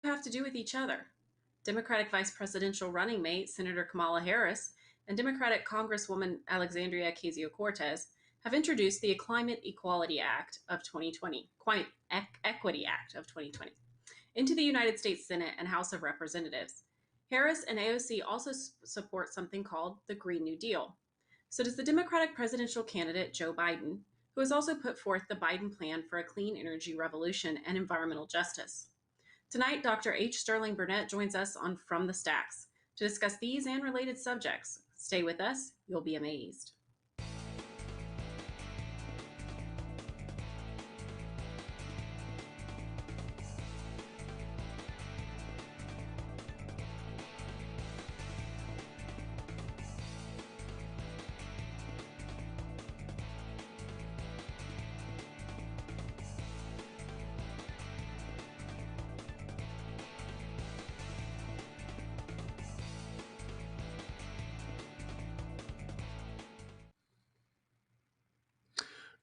have to do with each other. Democratic vice presidential running mate Senator Kamala Harris and Democratic Congresswoman Alexandria Ocasio-Cortez have introduced the Climate Equality Act of 2020, Climate Equity Act of 2020, into the United States Senate and House of Representatives. Harris and AOC also support something called the Green New Deal. So does the Democratic presidential candidate Joe Biden, who has also put forth the Biden plan for a clean energy revolution and environmental justice. Tonight, Dr. H. Sterling Burnett joins us on From the Stacks to discuss these and related subjects. Stay with us, you'll be amazed.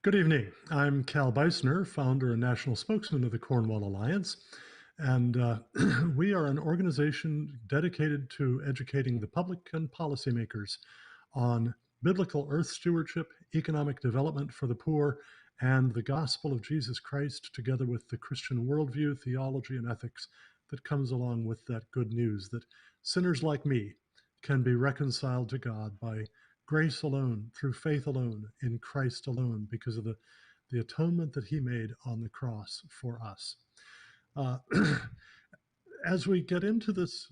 Good evening. I'm Cal Beisner, founder and national spokesman of the Cornwall Alliance, and we are an organization dedicated to educating the public and policymakers on biblical earth stewardship, economic development for the poor, and the gospel of Jesus Christ, together with the Christian worldview, theology, and ethics that comes along with that good news that sinners like me can be reconciled to God by grace alone, through faith alone, in Christ alone, because of the atonement that he made on the cross for us. As we get into this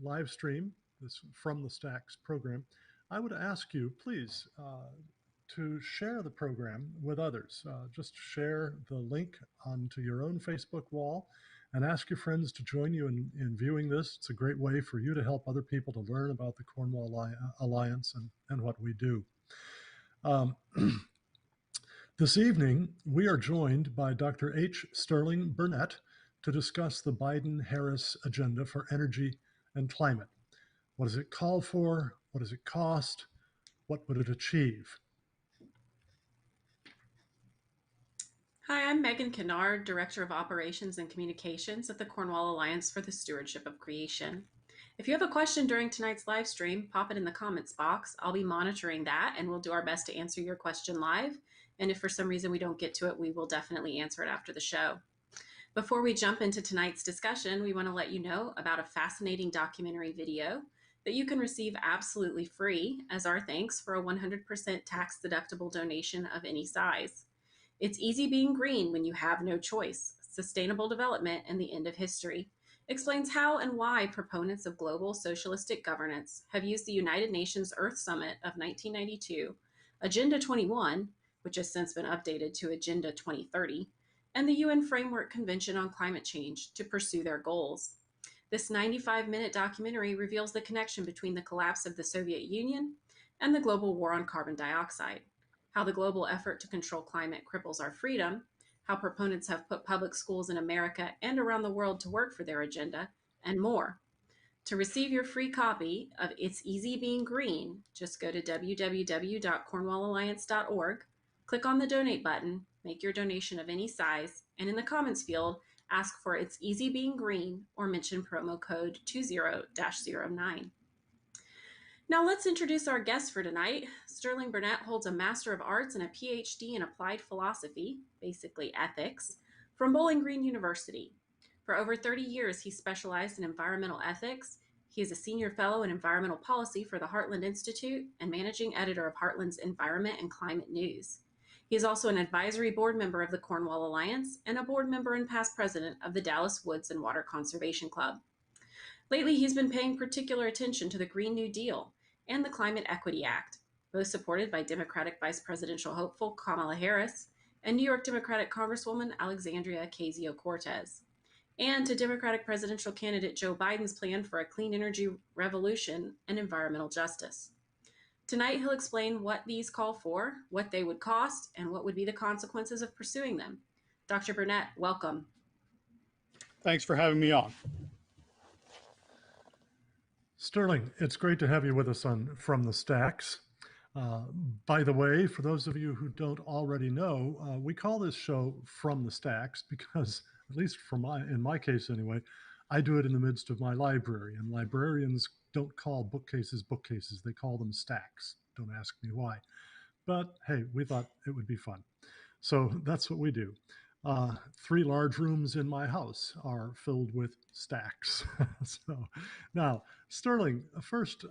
live stream, this From the Stacks program, I would ask you, please, to share the program with others. Just share the link onto your own Facebook wall and ask your friends to join you in viewing this. It's a great way for you to help other people to learn about the Cornwall Alliance and what we do. This evening, we are joined by Dr. H. Sterling Burnett to discuss the Biden-Harris agenda for energy and climate. What does it call for? What does it cost? What would it achieve? Hi, I'm Megan Kennard, Director of Operations and Communications at the Cornwall Alliance for the Stewardship of Creation. If you have a question during tonight's live stream, pop it in the comments box. I'll be monitoring that and we'll do our best to answer your question live. And if for some reason we don't get to it, we will definitely answer it after the show. Before we jump into tonight's discussion, we want to let you know about a fascinating documentary video that you can receive absolutely free as our thanks for a 100% tax-deductible donation of any size. It's Easy Being Green When You Have No Choice, Sustainable Development and the End of History explains how and why proponents of global socialistic governance have used the United Nations Earth Summit of 1992, Agenda 21, which has since been updated to Agenda 2030, and the UN Framework Convention on Climate Change to pursue their goals. This 95-minute documentary reveals the connection between the collapse of the Soviet Union and the global war on carbon dioxide, how the global effort to control climate cripples our freedom, how proponents have put public schools in America and around the world to work for their agenda, and more. To receive your free copy of It's Easy Being Green, just go to www.cornwallalliance.org, click on the donate button, make your donation of any size, and in the comments field, ask for It's Easy Being Green or mention promo code 20-09. Now let's introduce our guest for tonight. Sterling Burnett holds a Master of Arts and a PhD in Applied Philosophy, basically ethics, from Bowling Green University. For over 30 years, he specialized in environmental ethics. He is a senior fellow in environmental policy for the Heartland Institute and managing editor of Heartland's Environment and Climate News. He is also an advisory board member of the Cornwall Alliance and a board member and past president of the Dallas Woods and Water Conservation Club. Lately, he's been paying particular attention to the Green New Deal and the Climate Equity Act, both supported by Democratic Vice Presidential hopeful Kamala Harris and New York Democratic Congresswoman Alexandria Ocasio-Cortez, and to Democratic presidential candidate Joe Biden's plan for a clean energy revolution and environmental justice. Tonight, he'll explain what these call for, what they would cost, and what would be the consequences of pursuing them. Dr. Burnett, welcome. Thanks for having me on. Sterling, it's great to have you with us on From the Stacks. By the way, for those of you who don't already know, we call this show From the Stacks because at least in my case anyway, I do it in the midst of my library, and librarians don't call bookcases bookcases; they call them stacks. Don't ask me why, but hey, we thought it would be fun, so that's what we do. Three large rooms in my house are filled with stacks. So now, Sterling, first,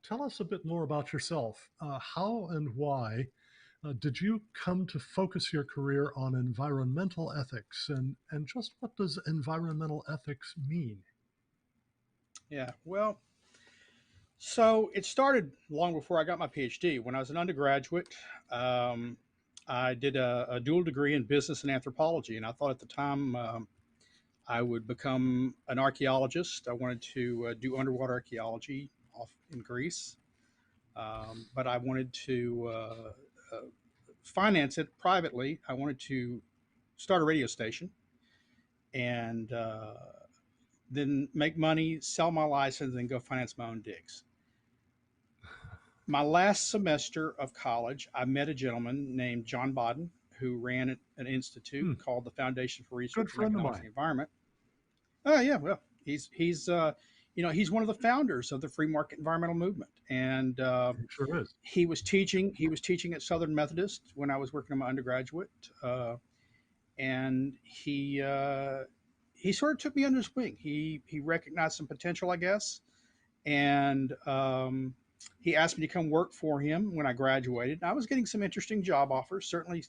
tell us a bit more about yourself. How and why did you come to focus your career on environmental ethics, and just what does environmental ethics mean? Yeah, well, so it started long before I got my PhD. When I was an undergraduate, um, I did a dual degree in business and anthropology, and I thought at the time I would become an archaeologist. I wanted to do underwater archaeology off in Greece, but I wanted to uh, finance it privately. I wanted to start a radio station and then make money, sell my license, and go finance my own digs. My last semester of college, I met a gentleman named John Bodden who ran an institute Hmm, called the Foundation for good Research in friend of Economics and mine. the Environment. Oh yeah, well, he's one of the founders of the free market environmental movement, and He sure is. he was teaching at Southern Methodist when I was working on my undergraduate, and he sort of took me under his wing. He recognized some potential, I guess, and he asked me to come work for him when I graduated. I was getting some interesting job offers, certainly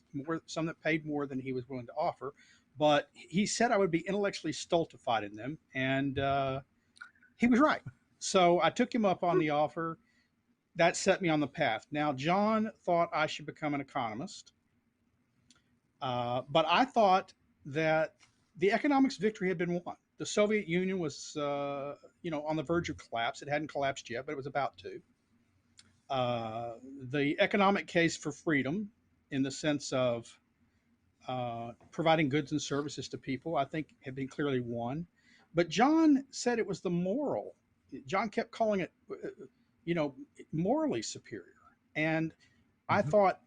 some that paid more than he was willing to offer. But he said I would be intellectually stultified in them, and he was right. So I took him up on the offer. That set me on the path. Now, John thought I should become an economist, but I thought that the economics victory had been won. The Soviet Union was, on the verge of collapse. It hadn't collapsed yet, but it was about to. The economic case for freedom, in the sense of providing goods and services to people, I think had been clearly won. But John said it was the moral. John kept calling it, you know, morally superior. And I Hmm. thought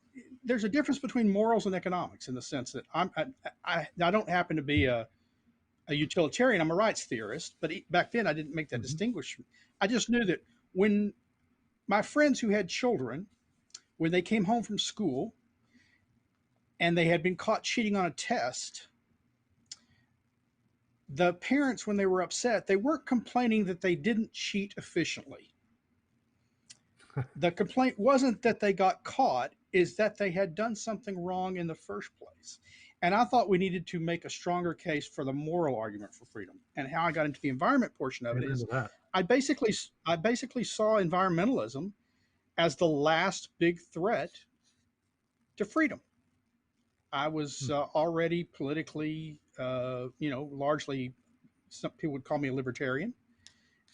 there's a difference between morals and economics in the sense that I don't happen to be a utilitarian. I'm a rights theorist, but back then I didn't make that Hmm. distinction. I just knew that when my friends who had children, when they came home from school and they had been caught cheating on a test, the parents, when they were upset, they weren't complaining that they didn't cheat efficiently. The complaint wasn't that they got caught, is that they had done something wrong in the first place. And I thought we needed to make a stronger case for the moral argument for freedom. And how I got into the environment portion of it Amen to is that. I basically saw environmentalism as the last big threat to freedom. I was Hmm. already politically, largely, some people would call me a libertarian.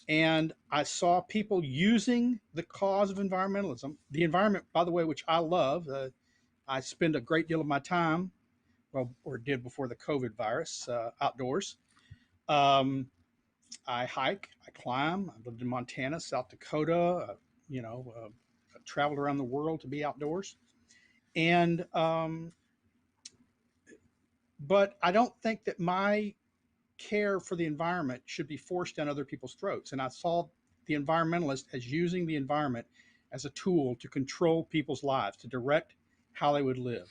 And I saw people using the cause of environmentalism, the environment, by the way, which I love. I spend a great deal of my time, well, or did before the COVID virus, outdoors. Um, I hike, I climb. I lived in Montana, South Dakota, traveled around the world to be outdoors. And but I don't think that my care for the environment should be forced down other people's throats. And I saw the environmentalist as using the environment as a tool to control people's lives, to direct how they would live.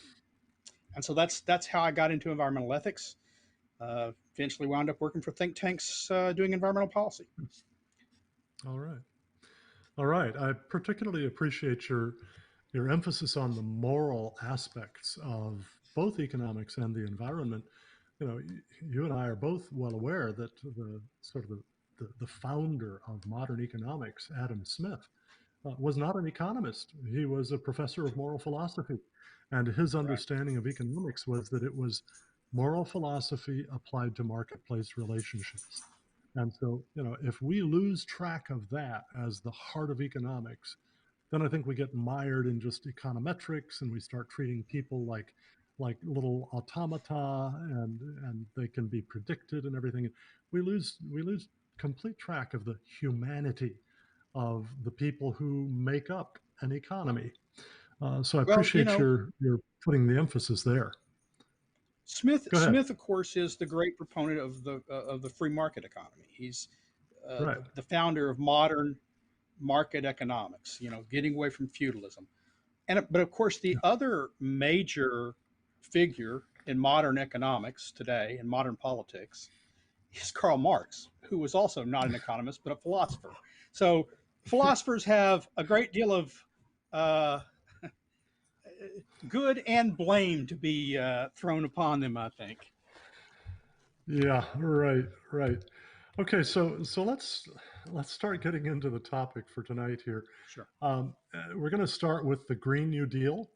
And so that's how I got into environmental ethics. Eventually wound up working for think tanks doing environmental policy. All right. All right. I particularly appreciate your emphasis on the moral aspects of both economics and the environment. You and I are both well aware that the sort of the founder of modern economics, Adam Smith, was not an economist. He was a professor of moral philosophy. And his Right. understanding of economics was that it was moral philosophy applied to marketplace relationships. And so, if we lose track of that as the heart of economics, then I think we get mired in just econometrics and we start treating people like little automata, and they can be predicted and everything. We lose complete track of the humanity of the people who make up an economy. So I Well, appreciate your putting the emphasis there. Smith Go ahead. Smith, of course, is the great proponent of the free market economy. He's Right. the founder of modern market economics. Getting away from feudalism. But of course, the other major figure in modern economics today, in modern politics, is Karl Marx, who was also not an economist but a philosopher. So philosophers have a great deal of uh, good and blame to be thrown upon them, I think. Yeah, right, right. Okay, so let's start getting into the topic for tonight here. Sure. We're going to start with the Green New Deal.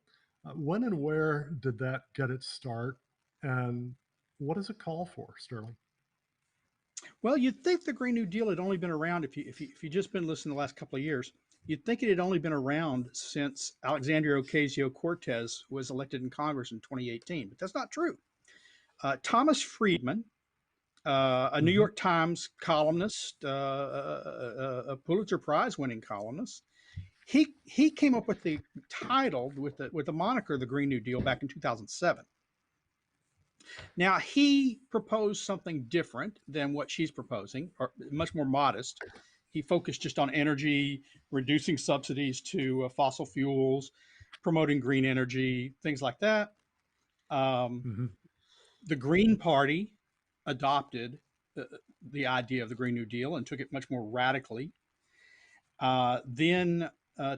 When and where did that get its start, and what does it call for, Sterling? Well, you'd think the Green New Deal had only been around if you just been listening the last couple of years. You'd think it had only been around since Alexandria Ocasio-Cortez was elected in Congress in 2018, but that's not true. Thomas Friedman, a New Hmm. York Times columnist, a Pulitzer Prize winning columnist, he came up with the title with the moniker the Green New Deal back in 2007. Now he proposed something different than what she's proposing, or much more modest. He focused just on energy, reducing subsidies to fossil fuels, promoting green energy, things like that. Um, Hmm. the Green Party adopted the idea of the Green New Deal and took it much more radically. Then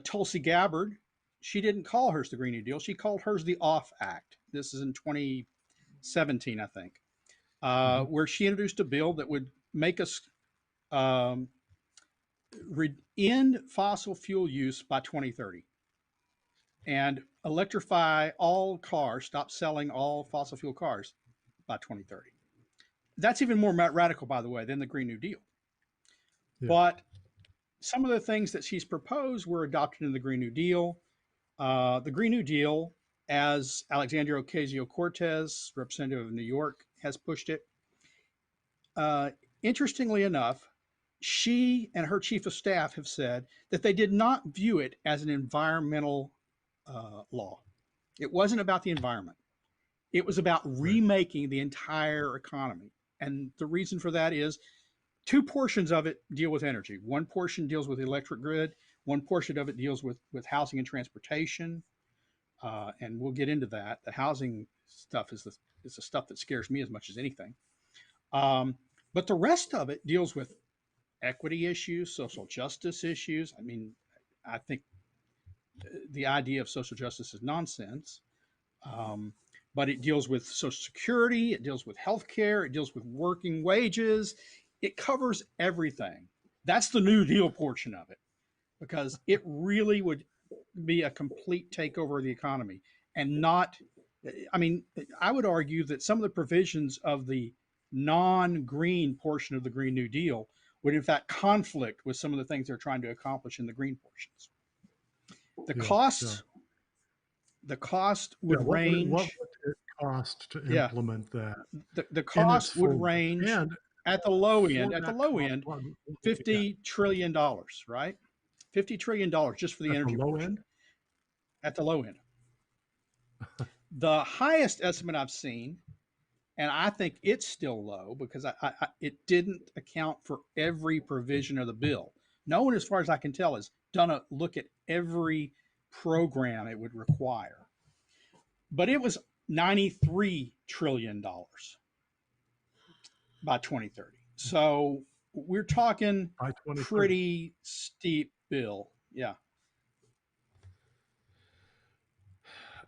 Tulsi Gabbard, she didn't call hers the Green New Deal. She called hers the Off Act. This is in 2017, I think, Hmm. where she introduced a bill that would make us um, end fossil fuel use by 2030 and electrify all cars, stop selling all fossil fuel cars by 2030. That's even more radical, by the way, than the Green New Deal. Yeah. But some of the things that she's proposed were adopted in the Green New Deal. The Green New Deal, as Alexandria Ocasio Cortez, representative of New York, has pushed it. Uh, Interestingly enough, she and her chief of staff have said that they did not view it as an environmental law. It wasn't about the environment, it was about Right. remaking the entire economy. And the reason for that is two portions of it deal with energy. One portion deals with the electric grid, one portion of it deals with housing and transportation. And we'll get into that. The housing stuff is the stuff that scares me as much as anything. Um, but the rest of it deals with equity issues, social justice issues. I mean, I think the idea of social justice is nonsense. Um, but it deals with Social Security, it deals with health care, it deals with working wages, it covers everything. That's the New Deal portion of it, because it really would be a complete takeover of the economy and not. I mean, I would argue that some of the provisions of the non green portion of the Green New Deal would, in fact, conflict with some of the things they're trying to accomplish in the green portions. The Yeah. Yeah. cost, the cost Yeah. would What range. would it cost to Yeah, implement that the in its cost would full? range And at the low end. for At the that low cost, end, what would we get $50 trillion, right? $50 trillion just for the at the energy low portion. end? At the low end, the highest estimate I've seen, and I think it's still low because it didn't account for every provision of the bill. No one, as far as I can tell, has done a look at every program it would require. But it was $93 trillion by 2030. So we're talking By 2030. pretty steep bill. Yeah,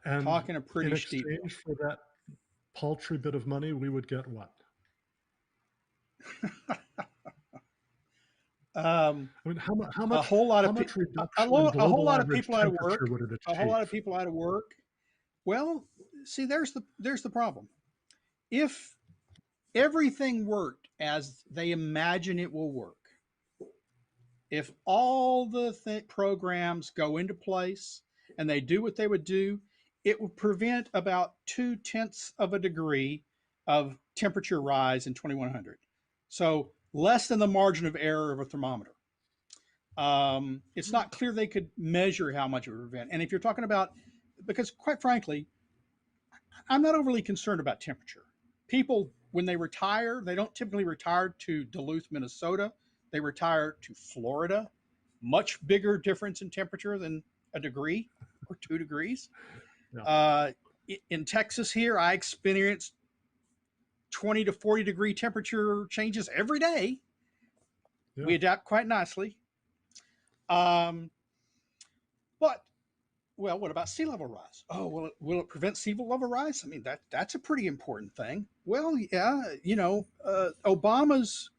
And talking a in pretty steep bill. exchange for that paltry bit of money, we would get what? um, I mean, a whole lot how of much reduction in a whole global lot of average people out of temperature work. would it A whole achieve? lot of people out of work. Well, see, there's the problem. If everything worked as they imagine it will work, if all the programs go into place and they do what they would do, it would prevent about 2/10 of a degree of temperature rise in 2100. So less than the margin of error of a thermometer. It's not clear they could measure how much it would prevent. And if you're talking about, because quite frankly, I'm not overly concerned about temperature. People, when they retire, they don't typically retire to Duluth, Minnesota. They retire to Florida. Much bigger difference in temperature than a degree or 2 degrees. Yeah. Uh, in Texas here, I experienced 20 to 40 degree temperature changes every day. Yeah. We adapt quite nicely. Um, but well, what about sea level rise? Oh, will it prevent sea level rise? I mean, that's a pretty important thing. Well, yeah, Obama's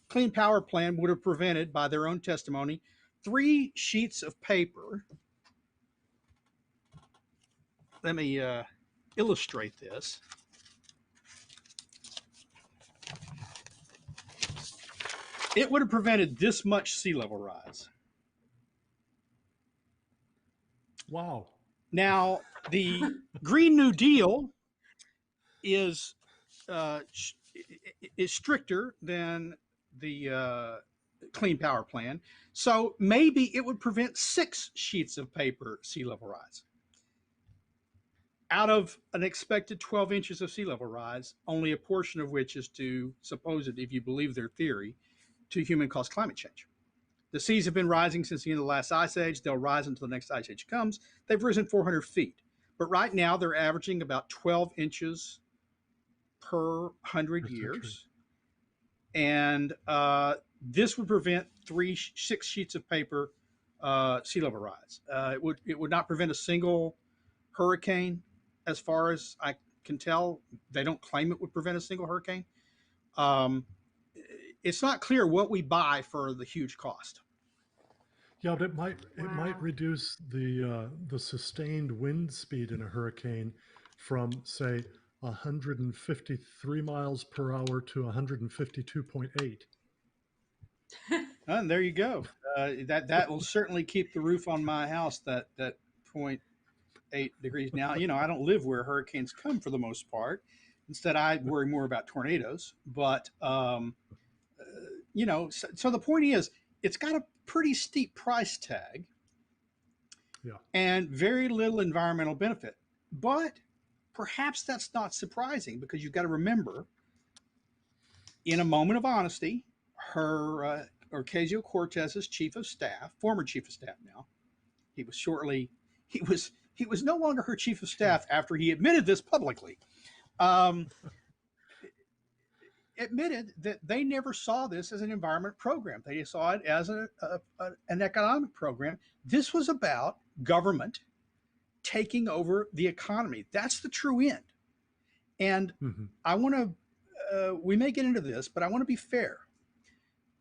clean power plan would have prevented, by their own testimony, 3 sheets of paper. Let me illustrate this. It would have prevented this much sea level rise. Wow. Now, the Green New Deal is uh, is stricter than the Clean Power Plan, so maybe it would prevent 6 sheets of paper sea level rise. Out of an expected 12 inches of sea level rise, only a portion of which is to supposed, if you believe their theory, to human-caused climate change. The seas have been rising since the end of the last ice age. They'll rise until the next ice age comes. They've risen 400 feet. But right now, they're averaging about 12 inches per 100 years. And this would prevent 6 sheets of paper sea level rise. It would not prevent a single hurricane, as far as I can tell. They don't claim it would prevent a single hurricane. Um, it's not clear what we buy for the huge cost. Yeah, but it might Wow. reduce the sustained wind speed in a hurricane from, say, 153 miles per hour to 152.8. And there you go. That will certainly keep the roof on my house that 0.8 degrees. Now, I don't live where hurricanes come for the most part. Instead, I worry more about tornadoes. But so the point is, it's got a pretty steep price tag Yeah. and very little environmental benefit. But perhaps that's not surprising, because you've got to remember, in a moment of honesty, her Ocasio-Cortez's chief of staff, former chief of staff now, he was shortly he was no longer her chief of staff after he admitted this publicly. Um, admitted that they never saw this as an environment program. They saw it as an economic program. This was about government taking over the economy. That's the true end. And Hmm. I want to, we may get into this, but I want to be fair.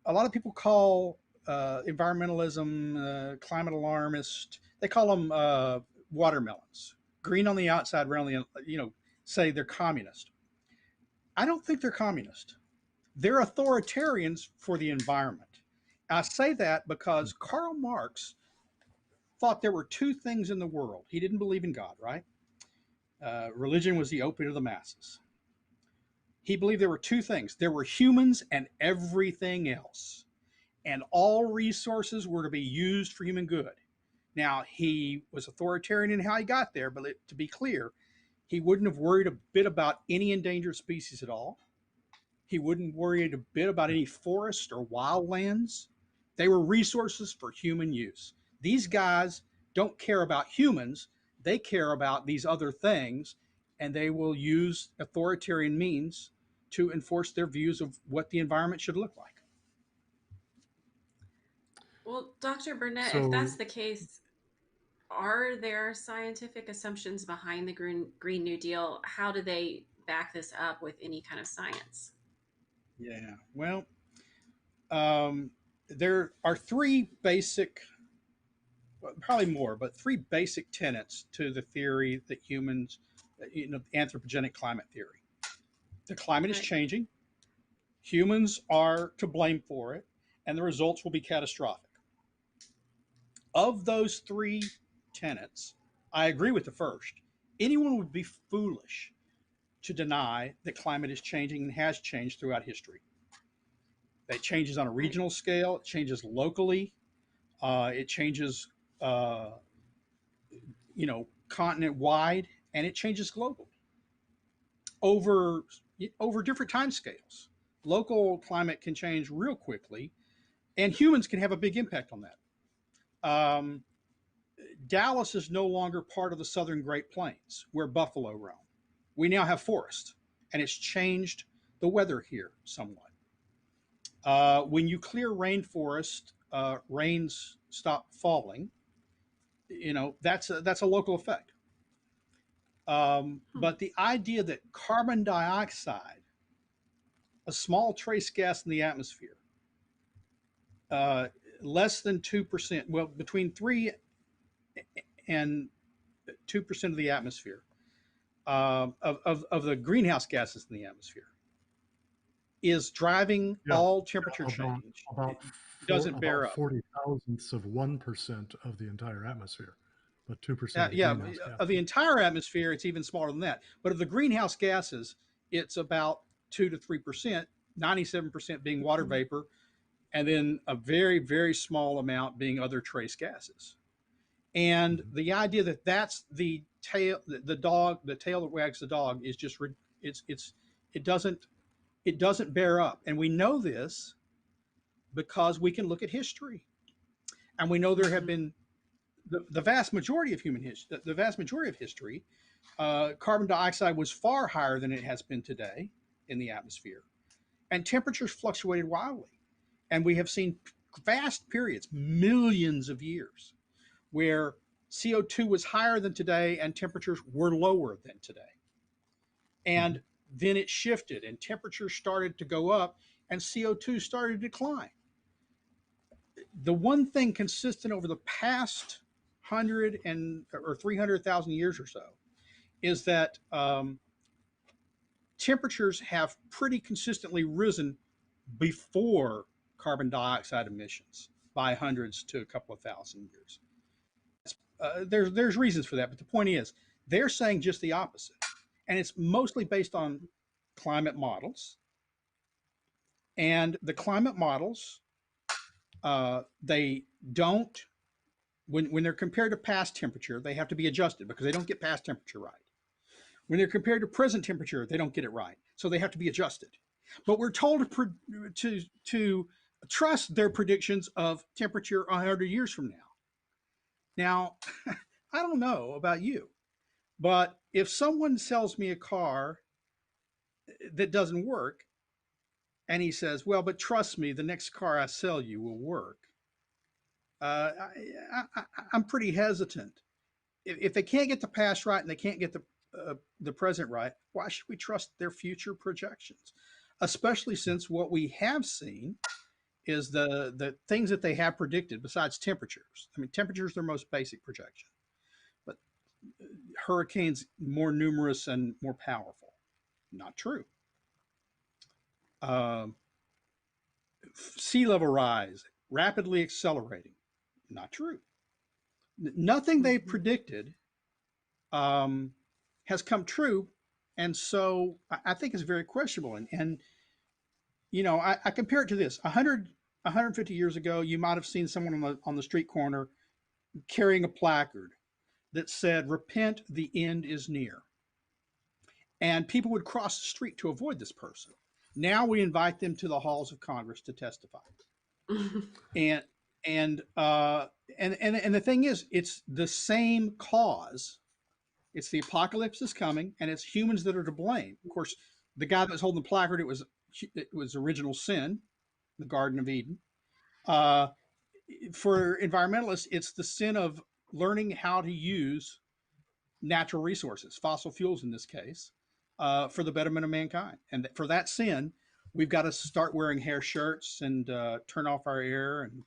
A lot of people call environmentalism, climate alarmist, they call them watermelons, green on the outside, red on the, say they're communist. I don't think they're communist. They're authoritarians for the environment. I say that because Karl Marx thought there were 2 things in the world. He didn't believe in God, right? Religion was the opiate of the masses. He believed there were 2 things. There were humans and everything else. And all resources were to be used for human good. Now, he was authoritarian in how he got there, but to be clear, he wouldn't have worried a bit about any endangered species at all. He wouldn't worry a bit about any forest or wildlands. They were resources for human use. These guys don't care about humans, they care about these other things, and they will use authoritarian means to enforce their views of what the environment should look like. Well, Dr. Burnett, if So that's the case, are there scientific assumptions behind the Green New Deal? How do they back this up with any kind of science? Yeah, well, um, there are 3 basic, well, probably more, but 3 basic tenets to the theory that humans, anthropogenic climate theory. The climate is Okay. changing, humans are to blame for it, and the results will be catastrophic. Of those 3 tenets, I agree with the first. Anyone would be foolish to deny that climate is changing and has changed throughout history. That changes on a Right. regional scale, it changes locally, it changes, continent wide. and it changes globally over different time scales. Local climate can change real quickly, and humans can have a big impact on that. Dallas is no longer part of the southern Great Plains where buffalo roam. We now have forest, and it's changed the weather here somewhat. When you clear rainforest, rains stop falling. That's a local effect. Hmm. But the idea that carbon dioxide, a small trace gas in the atmosphere, uh, less than 2%, well, between 3 and 2% of the atmosphere, of the greenhouse gases in the atmosphere, is driving Yeah, all temperature yeah, change. It for doesn't about bear up. 40 thousandths of 1% of the entire atmosphere, but 2% of the Yeah, greenhouse of the gases. entire atmosphere, it's even smaller than that. But of the greenhouse gases, it's about 2 to 3%, 97% being water vapor, and then a very, very small amount being other trace gases. And Mhm. the idea that that's the tail, the tail that wags the dog is just it's it doesn't bear up, and we know this because we can look at history, and we know there have Mm-hmm. been the vast majority of the vast majority of history, carbon dioxide was far higher than it has been today in the atmosphere, and temperatures fluctuated wildly, and we have seen vast periods, millions of years, where CO2 was higher than today and temperatures were lower than today. Mhm. And then it shifted and temperatures started to go up and CO2 started to decline. The one thing consistent over the past 100 and or 300,000 years or so is that temperatures have pretty consistently risen before carbon dioxide emissions by hundreds to a couple of thousand years. There's reasons for that, but the point is they're saying just the opposite, and it's mostly based on climate models. And the climate models, they don't when they're compared to past temperature, they have to be adjusted because they don't get past temperature right. When they're compared to present temperature, they don't get it right, so they have to be adjusted. But we're told to trust their predictions of temperature 100 years from now. Now, I don't know about you, but if someone sells me a car that doesn't work, and he says, "Well, but trust me, the next car I sell you will work," I'm pretty hesitant. If they can't get the past right and they can't get the present right, why should we trust their future projections? Especially since what we have seen is the things that they have predicted besides temperatures. I mean, temperatures are their most basic projection, but hurricanes more numerous and more powerful. Not true. Um, sea level rise rapidly accelerating. Not true. Nothing they Mm-hmm. predicted um, has come true, and so I think it's very questionable. And I compare it to this: 150 years ago, you might have seen someone on the street corner carrying a placard that said, "Repent, the end is near," and people would cross the street to avoid this person. Now we invite them to the halls of Congress to testify, and and uh, and the thing is, it's the same cause. It's the apocalypse is coming, and it's humans that are to blame. Of course, the guy that was holding the placard, it was original sin, the Garden of Eden. Uh, for environmentalists, it's the sin of learning how to use natural resources, fossil fuels in this case, for the betterment of mankind. And for that sin, we've got to start wearing hair shirts and turn off our air and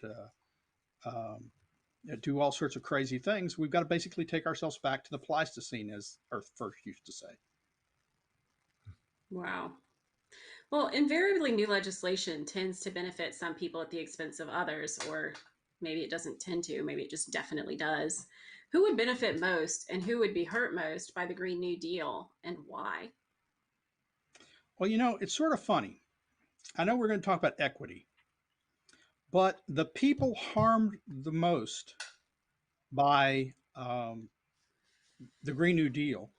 do all sorts of crazy things. We've got to basically take ourselves back to the Pleistocene, as Earth first used to say. Wow. Well, invariably, new legislation tends to benefit some people at the expense of others, or maybe it doesn't tend to, maybe it just definitely does. Who would benefit most and who would be hurt most by the Green New Deal and why? Well, it's sort of funny. I know we're going to talk about equity, but the people harmed the most by the Green New Deal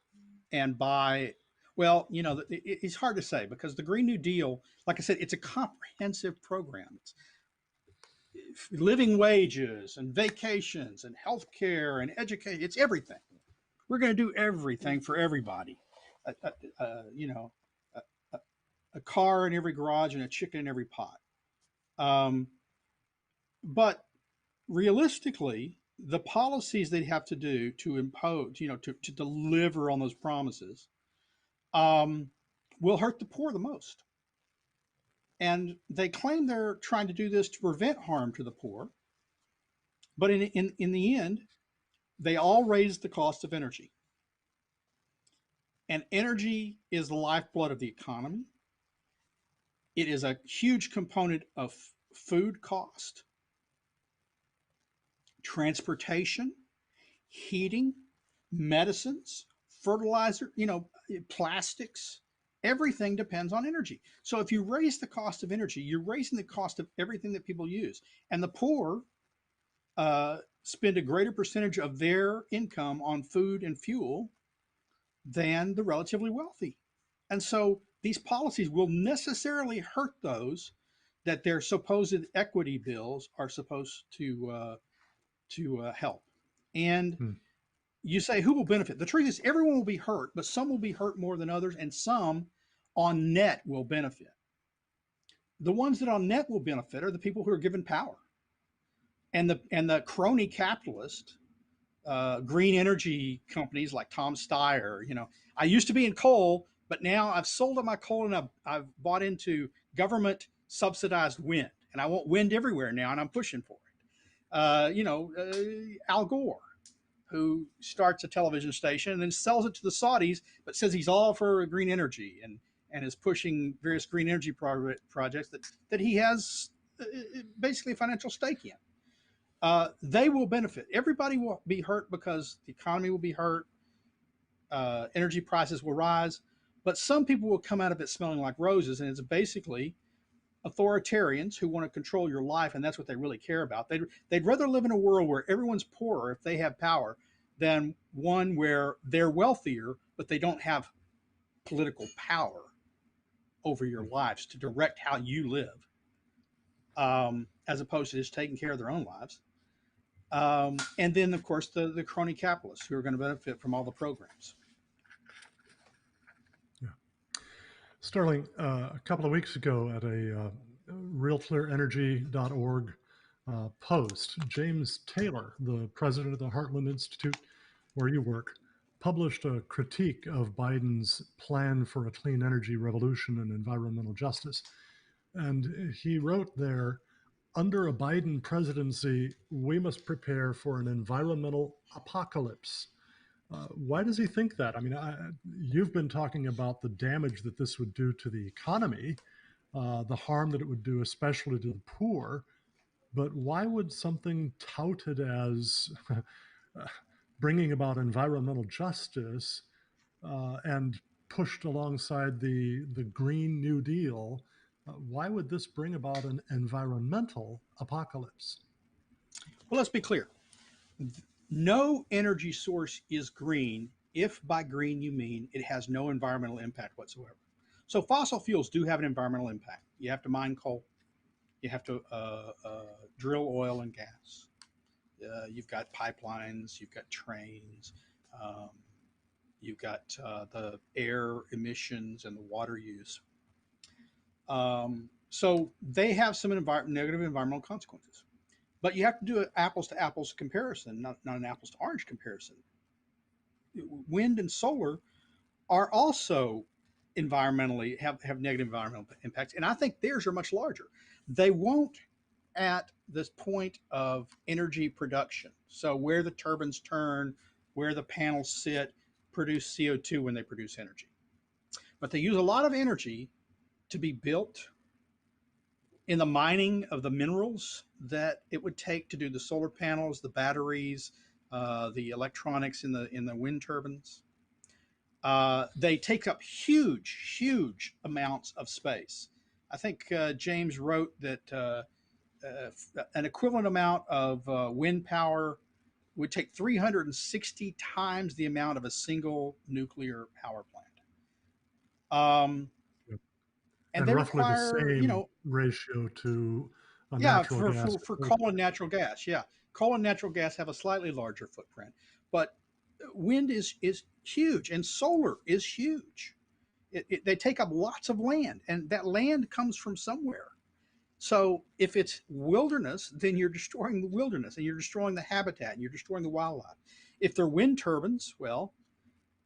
and buy. Well, it's hard to say because the Green New Deal, like I said, it's a comprehensive program. It's living wages and vacations and health care and education. It's everything. We're going to do everything for everybody. Uh, uh, uh, you know, a, a car in every garage and a chicken in every pot. Um, but realistically, the policies they have to do to impose, to deliver on those promises, um, will hurt the poor the most. And they claim they're trying to do this to prevent harm to the poor. But in the end, they all raise the cost of energy. And energy is the lifeblood of the economy. It is a huge component of food cost, transportation, heating, medicines, fertilizer, plastics. Everything depends on energy. So if you raise the cost of energy, you're raising the cost of everything that people use. And the poor spend a greater percentage of their income on food and fuel than the relatively wealthy. And so these policies will necessarily hurt those that their supposed equity bills are supposed to help. And Hmm. you say who will benefit? The truth is, everyone will be hurt, but some will be hurt more than others, and some on net will benefit. The ones that on net will benefit are the people who are given power, and the crony capitalist green energy companies like Tom Steyer. I used to be in coal, but now I've sold up my coal and I've bought into government subsidized wind, and I want wind everywhere now, and I'm pushing for it. Al Gore, who starts a television station and then sells it to the Saudis, but says he's all for green energy and is pushing various green energy projects that he has basically a financial stake in. They will benefit. Everybody will be hurt because the economy will be hurt. Energy prices will rise, but some people will come out of it smelling like roses, and it's basically authoritarians who want to control your life, and that's what they really care about. They'd rather live in a world where everyone's poorer if they have power than one where they're wealthier but they don't have political power over your lives to direct how you live, as opposed to just taking care of their own lives. And then, of course, the crony capitalists who are going to benefit from all the programs. Yeah. Sterling, a couple of weeks ago at a realclearenergy.org post, James Taylor, the president of the Heartland Institute, where you work, published a critique of Biden's plan for a clean energy revolution and environmental justice. And he wrote there, under a Biden presidency, we must prepare for an environmental apocalypse. Why does he think that? I mean, you've been talking about the damage that this would do to the economy, the harm that it would do, especially to the poor. But why would something touted as bringing about environmental justice and pushed alongside the Green New Deal, why would this bring about an environmental apocalypse? Well, let's be clear. No energy source is green if by green you mean it has no environmental impact whatsoever. So fossil fuels do have an environmental impact. You have to mine coal. You have to drill oil and gas. You've got pipelines. You've got trains. Um, you've got the air emissions and the water use. So they have some negative environmental consequences. But you have to do an apples to apples comparison, not an apples to orange comparison. Wind and solar are also environmentally have negative environmental impacts, and I think theirs are much larger. They won't at this point of energy production. So where the turbines turn, where the panels sit, produce CO2 when they produce energy. But they use a lot of energy to be built in the mining of the minerals that it would take to do the solar panels, the batteries, the electronics in the wind turbines. They take up huge amounts of space. I think James wrote that an equivalent amount of wind power would take 360 times the amount of a single nuclear power plant. Um, and And they roughly the require, same ratio to a yeah, natural gas. for coal and natural gas. Yeah, coal and natural gas have a slightly larger footprint, but wind is huge, and solar is huge. They take up lots of land, and that land comes from somewhere. So if it's wilderness, then you're destroying the wilderness, and you're destroying the habitat, and you're destroying the wildlife. If they're wind turbines, well,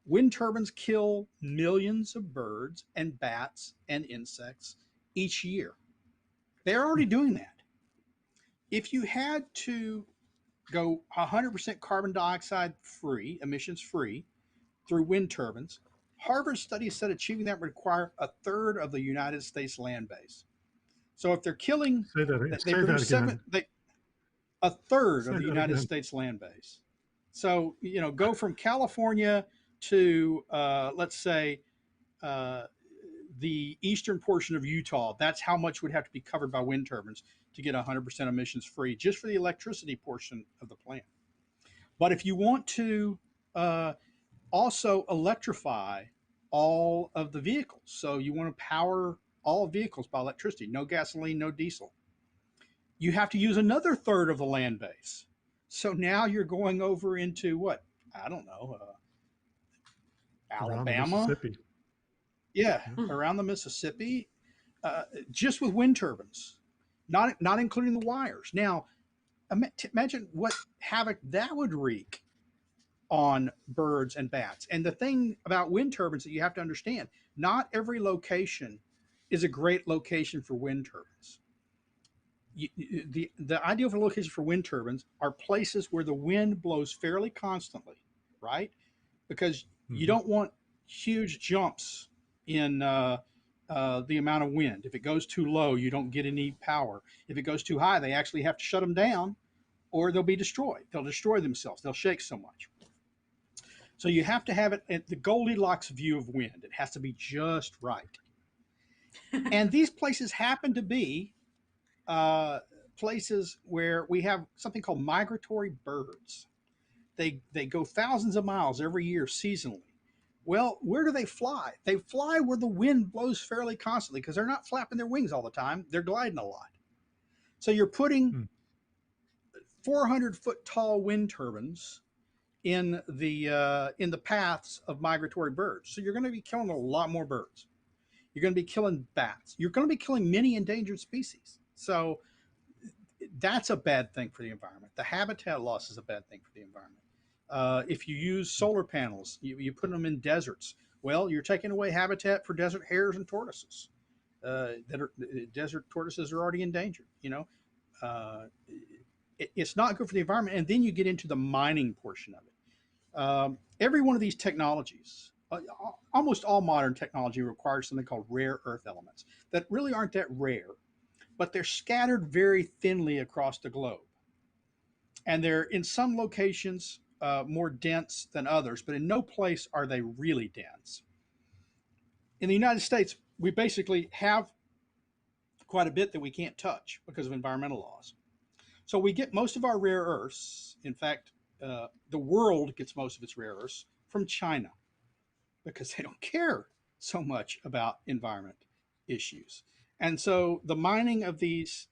wind turbines kill millions of birds and bats and insects each year. They're already doing that. If you had to go 100% carbon dioxide free, emissions free, through wind turbines, Harvard studies said achieving that would require a third of the United States land base. So if they're killing, they Say that produce again. a third Say of the that United again. States land base. So, go from California to, let's say, uh, the eastern portion of Utah. That's how much would have to be covered by wind turbines to get 100% emissions free just for the electricity portion of the plant. But if you want to uh, also electrify all of the vehicles, so you want to power all vehicles by electricity, no gasoline, no diesel, you have to use another third of the land base. So now you're going over into what? I don't know, Around the Alabama? Mississippi. Yeah, Yeah. Hmm. around the Mississippi, just with wind turbines, not including the wires. Now, imagine what havoc that would wreak on birds and bats. And the thing about wind turbines that you have to understand, not every location is a great location for wind turbines. The ideal for location for wind turbines are places where the wind blows fairly constantly, right? Because you Mm-hmm. don't want huge jumps in the amount of wind. If it goes too low, you don't get any power. If it goes too high, they actually have to shut them down, or they'll be destroyed. They'll destroy themselves. They'll shake so much. So you have to have it at the Goldilocks view of wind. It has to be just right. And these places happen to be uh, places where we have something called migratory birds. They go thousands of miles every year seasonally. Well, where do they fly? They fly where the wind blows fairly constantly because they're not flapping their wings all the time. They're gliding a lot. So you're putting Mm. 400-foot tall wind turbines in the paths of migratory birds. So you're going to be killing a lot more birds. You're going to be killing bats. You're going to be killing many endangered species. So that's a bad thing for the environment. The habitat loss is a bad thing for the environment. If you use solar panels, you put them in deserts. Well, you're taking away habitat for desert hares and tortoises. Desert tortoises are already endangered. Uh, it's not good for the environment. And then you get into the mining portion of it. Every one of these technologies, almost all modern technology requires something called rare earth elements that really aren't that rare, but they're scattered very thinly across the globe. And they're in some locations more dense than others, but in no place are they really dense. In the United States, we basically have quite a bit that we can't touch because of environmental laws. So we get most of our rare earths. In fact, the world gets most of its rare earths from China because they don't care so much about environment issues. And so the mining of these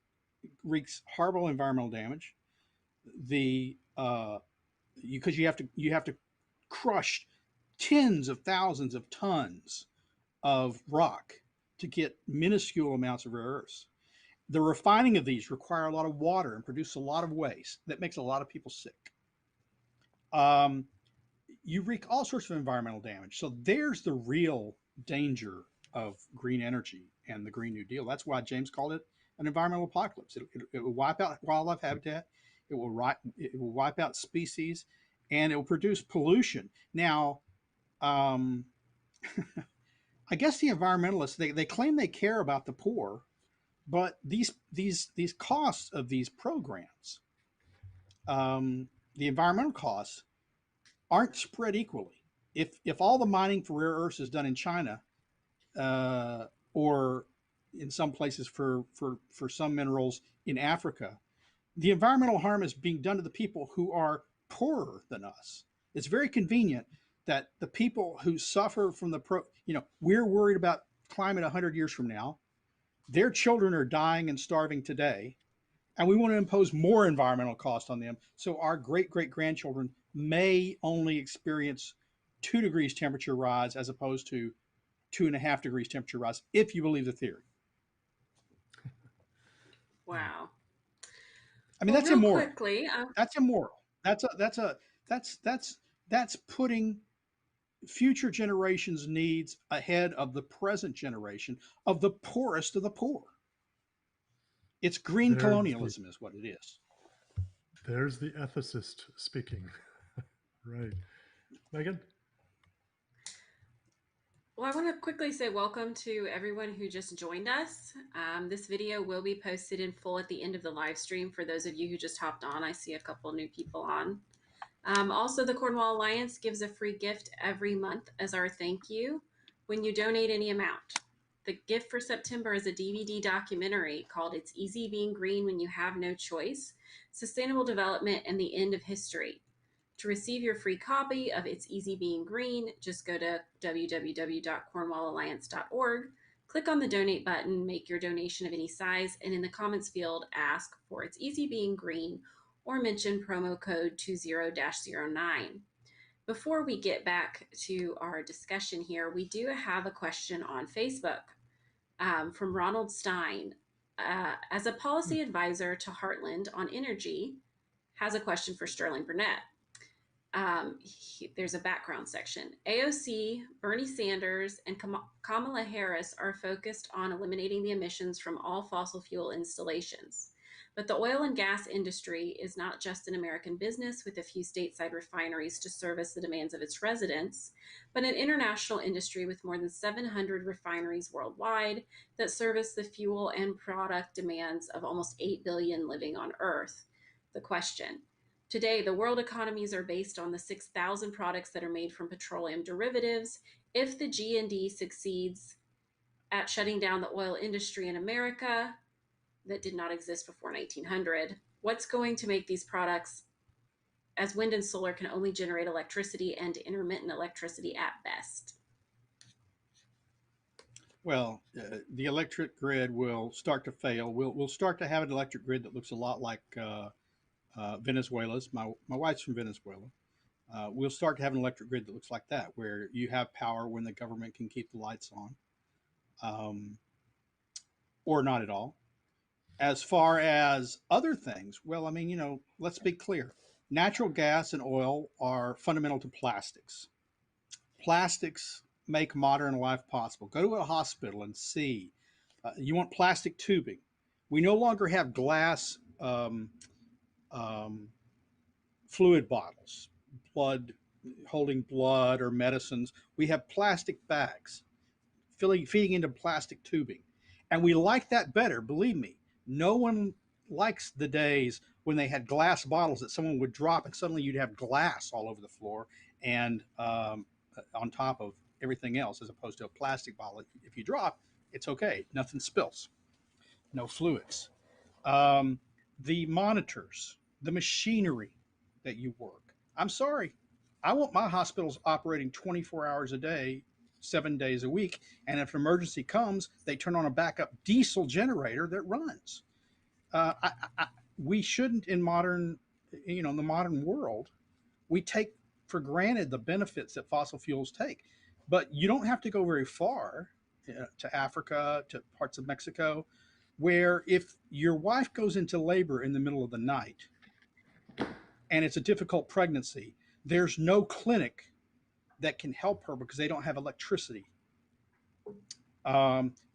wreaks horrible environmental damage. The because you have to crush tens of thousands of tons of rock to get minuscule amounts of rare earths. The refining of these require a lot of water and produce a lot of waste that makes a lot of people sick. Um, you wreak all sorts of environmental damage. So there's the real danger of green energy and the Green New Deal. That's why James called it an environmental apocalypse. It will wipe out wildlife habitat. It will wipe out species, and it will produce pollution. Now, um, I guess the environmentalists they claim they care about the poor, but these costs of these programs, the environmental costs, aren't spread equally. If all the mining for rare earths is done in China, or in some places for some minerals in Africa, the environmental harm is being done to the people who are poorer than us. It's very convenient that the people who suffer from we're worried about climate 100 years from now. Their children are dying and starving today, and we want to impose more environmental cost on them. So our great great grandchildren may only experience 2 degrees temperature rise as opposed to 2.5 degrees temperature rise, if you believe the theory. Wow. I mean, Well, that's real immoral. quickly, That's immoral. That's putting future generations' needs ahead of the present generation of the poorest of the poor. It's green There's the colonialism, is what it is. there's the ethicist speaking. Right. Megan? well, I want to quickly say welcome to everyone who just joined us. This video will be posted in full at the end of the live stream for those of you who just hopped on. I see a couple new people on. Also, the Cornwall Alliance gives a free gift every month as our thank you when you donate any amount. The gift for September is a DVD documentary called It's Easy Being Green When You Have No Choice: Sustainable Development and the End of History. To receive your free copy of It's Easy Being Green, just go to www.cornwallalliance.org, click on the donate button, make your donation of any size, and in the comments field, ask for It's Easy Being Green or mention promo code 20-09. Before we get back to our discussion here, we do have a question on Facebook from Ronald Stein. As a policy advisor to Heartland on energy, has a question for Sterling Burnett. There's a background section. AOC, Bernie Sanders, and Kamala Harris are focused on eliminating the emissions from all fossil fuel installations. But the oil and gas industry is not just an American business with a few stateside refineries to service the demands of its residents, but an international industry with more than 700 refineries worldwide that service the fuel and product demands of almost 8 billion living on Earth. The question: today, the world economies are based on the 6,000 products that are made from petroleum derivatives. If the G&D succeeds at shutting down the oil industry in America that did not exist before 1900, what's going to make these products, as wind and solar can only generate electricity and intermittent electricity at best? Well, the electric grid will start to fail. We'll start to have an electric grid that looks a lot like Venezuela's. My wife's from Venezuela. We'll start to have an electric grid that looks like that, where you have power when the government can keep the lights on, or not at all. As far as other things, well, I mean, let's be clear. Natural gas and oil are fundamental to plastics. Plastics make modern life possible. Go to a hospital and see. You want plastic tubing. We no longer have glass um, fluid bottles, blood, holding blood or medicines. We have plastic bags feeding into plastic tubing. And we like that better, believe me. No one likes the days when they had glass bottles that someone would drop and suddenly you'd have glass all over the floor and on top of everything else, as opposed to a plastic bottle. If you drop, it's okay. Nothing spills, no fluids. Um, the monitors, the machinery that you work. I'm sorry. I want my hospitals operating 24 hours a day, 7 days a week. And if an emergency comes, they turn on a backup diesel generator that runs. Uh, I, I, we shouldn't, in the modern world, we take for granted the benefits that fossil fuels take. But you don't have to go very far to Africa, to parts of Mexico, where if your wife goes into labor in the middle of the night and it's a difficult pregnancy, there's no clinic that can help her because they don't have electricity,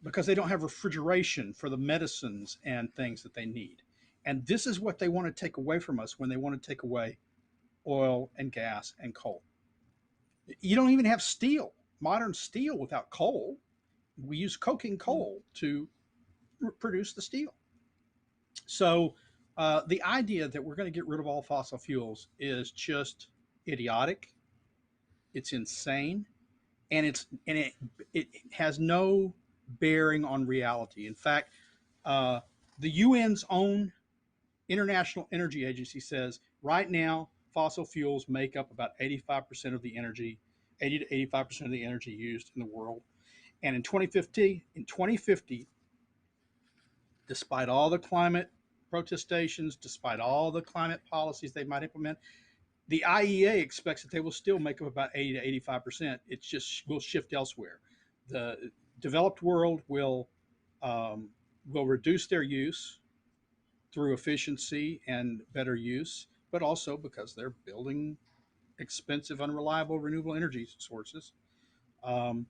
because they don't have refrigeration for the medicines and things that they need. And this is what they want to take away from us when they want to take away oil and gas and coal. You don't even have steel, modern steel, without coal. We use coking coal to produce the steel. So the idea that we're going to get rid of all fossil fuels is just idiotic. It's insane, and it has no bearing on reality. In fact, the UN's own International Energy Agency says right now fossil fuels make up about 85% of the energy, 80 to 85% of the energy used in the world. And in 2050, despite all the climate protestations, despite all the climate policies they might implement, the IEA expects that they will still make up about 80 to 85%. It's just will shift elsewhere. The developed world will reduce their use through efficiency and better use, but also because they're building expensive, unreliable, renewable energy sources. Um,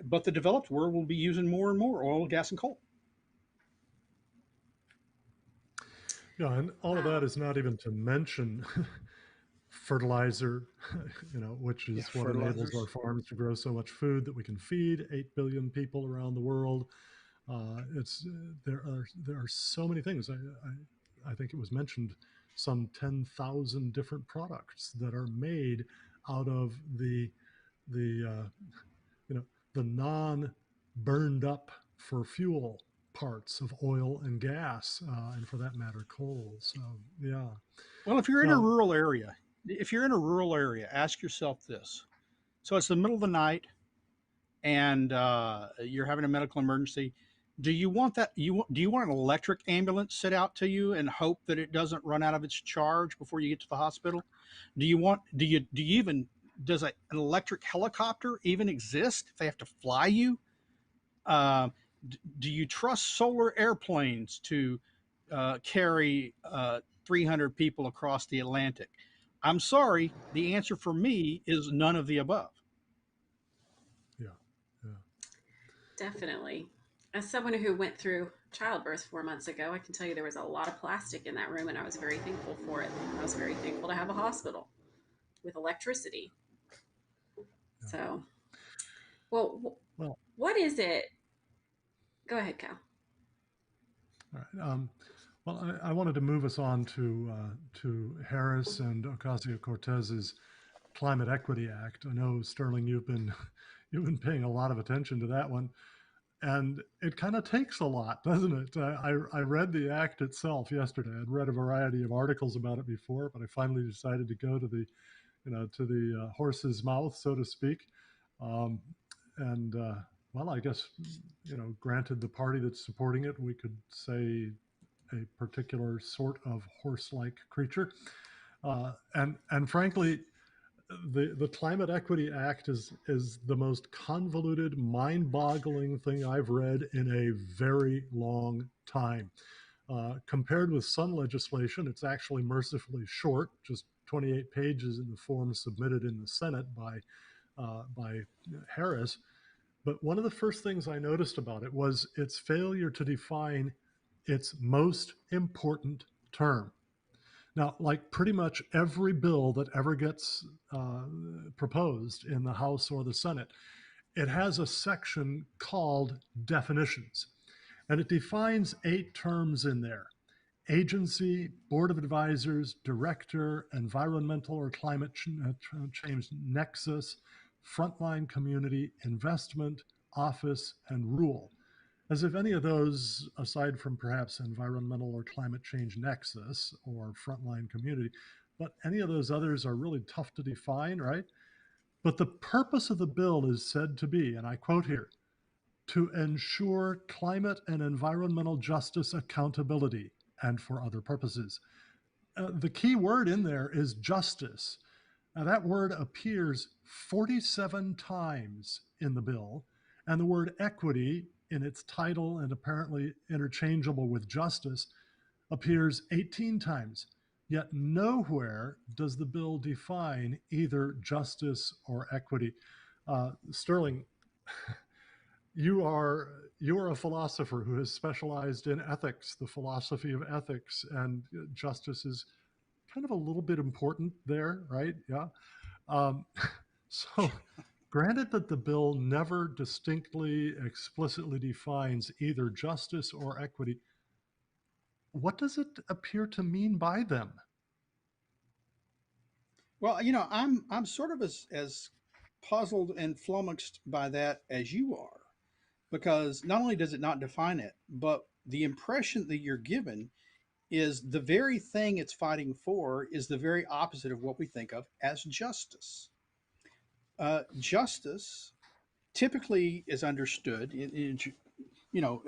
but the developed world will be using more and more oil, gas, and coal. Yeah, and all of that Wow. is not even to mention fertilizer, which Yeah, is what enables our fertilizers. farms to grow so much food that we can feed 8 billion people around the world. It's there are so many things. I think it was mentioned some 10,000 different products that are made out of the you know the non burned up for fuel parts of oil and gas, and for that matter, coal. So yeah. Well, if you're in a Now, rural area, ask yourself this. So it's the middle of the night, and you're having a medical emergency. Do you want that? Do you want an electric ambulance sit out to you and hope that it doesn't run out of its charge before you get to the hospital? Do you even does an electric helicopter even exist if they have to fly you? Uh, do you trust solar airplanes to carry 300 people across the Atlantic? I'm sorry, the answer for me is none of the above. yeah, yeah. Definitely. As someone who went through childbirth 4 months ago, I can tell you there was a lot of plastic in that room, and I was very thankful for it. I was very thankful to have a hospital with electricity. Yeah. So, well, Well, what is it? Go ahead, Cal. all right. Well, I wanted to move us on to Harris and Ocasio Cortez's Climate Equity Act. I know, Sterling, you've been paying a lot of attention to that one, and it kind of takes a lot, doesn't it? I read the act itself yesterday. I'd read a variety of articles about it before, but I finally decided to go to the horse's mouth, so to speak. Um, and well, I guess, granted, the party that's supporting it, we could say a particular sort of horse-like creature. And frankly, the Climate Equity Act is the most convoluted, mind-boggling thing I've read in a very long time. Compared with some legislation, it's actually mercifully short, just 28 pages in the form submitted in the Senate by Harris. But one of the first things I noticed about it was its failure to define its most important term. Now, like pretty much every bill that ever gets proposed in the House or the Senate, it has a section called definitions, and it defines 8 terms in there: agency, board of advisors, director, environmental or climate change nexus, frontline community, investment, office, and rule. As if any of those, aside from perhaps environmental or climate change nexus or frontline community, but any of those others are really tough to define, right? But the purpose of the bill is said to be, and I quote here, to ensure climate and environmental justice accountability and for other purposes. The key word in there is justice. Now, that word appears 47 times in the bill, and the word equity in its title, and apparently interchangeable with justice, appears 18 times. Yet nowhere does the bill define either justice or equity. Sterling, you are a philosopher who has specialized in ethics, the philosophy of ethics, and justice is kind of a little bit important there, right? Yeah. Um, so, granted that the bill never distinctly, explicitly defines either justice or equity, what does it appear to mean by them? Well, I'm sort of as puzzled and flummoxed by that as you are, because not only does it not define it, but the impression that you're given is the very thing it's fighting for is the very opposite of what we think of as justice. Justice typically is understood you know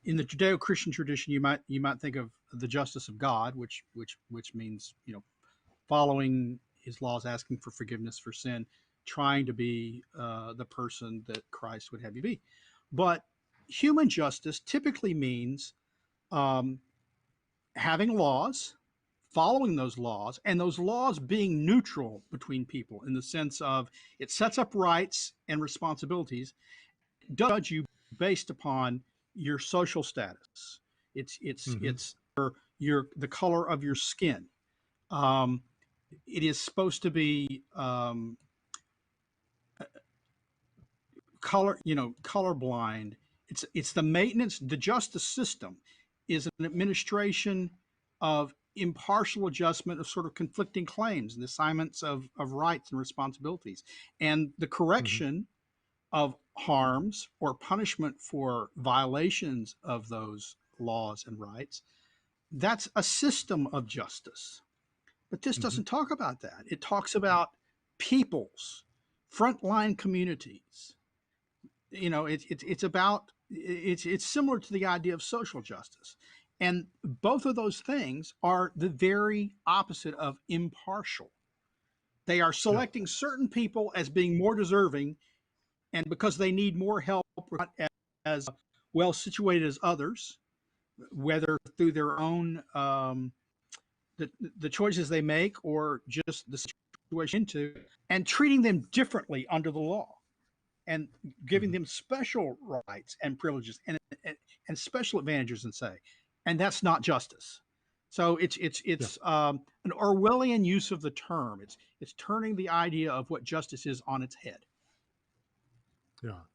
in the Judeo-Christian tradition. You might think of the justice of God, which means following His laws, asking for forgiveness for sin, trying to be the person that Christ would have you be. But human justice typically means um, having laws, following those laws, and those laws being neutral between people in the sense of it sets up rights and responsibilities, judge you based upon your social status. Hmm. It's your the color of your skin. Um, it is supposed to be colorblind. It's the maintenance. The justice system is an administration of impartial adjustment of sort of conflicting claims and assignments of rights and responsibilities, and the Hmm. correction of harms or punishment for violations of those laws and rights. That's a system of justice. But this Hmm. doesn't talk about that. It talks about peoples, frontline communities. It's about it's similar to the idea of social justice, and both of those things are the very opposite of impartial. They are Yeah. selecting certain people as being more deserving, and because they need more help, not as well situated as others, whether through their own the choices they make or just the situation into, and treating them differently under the law and giving Hmm. them special rights and privileges and special advantages and say, and that's not justice. So it's Yeah. it's an Orwellian use of the term. It's turning the idea of what justice is on its head. Yeah.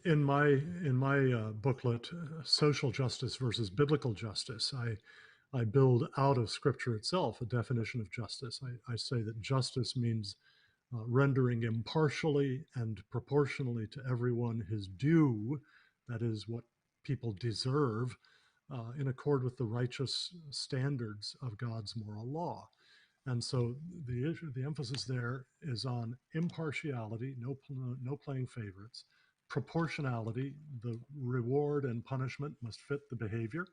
In my booklet, Social Justice versus Biblical Justice, I build out of Scripture itself a definition of justice. I say that justice means rendering impartially and proportionally to everyone his due, that is, what people deserve, in accord with the righteous standards of God's moral law. And so the emphasis there is on impartiality, no playing favorites, proportionality, the reward and punishment must fit the behavior,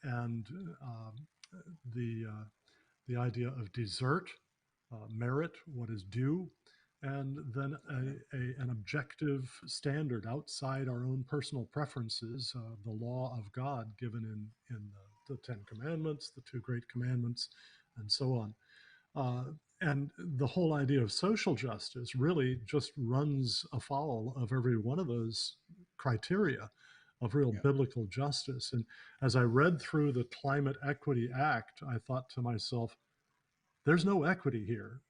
and the the idea of desert, merit, what is due, and then an objective standard outside our own personal preferences, the law of God given in the Ten Commandments, the two great commandments, and so on. And the whole idea of social justice really just runs afoul of every one of those criteria of real Yeah. biblical justice. And as I read through the Climate Equity Act, I thought to myself, there's no equity here.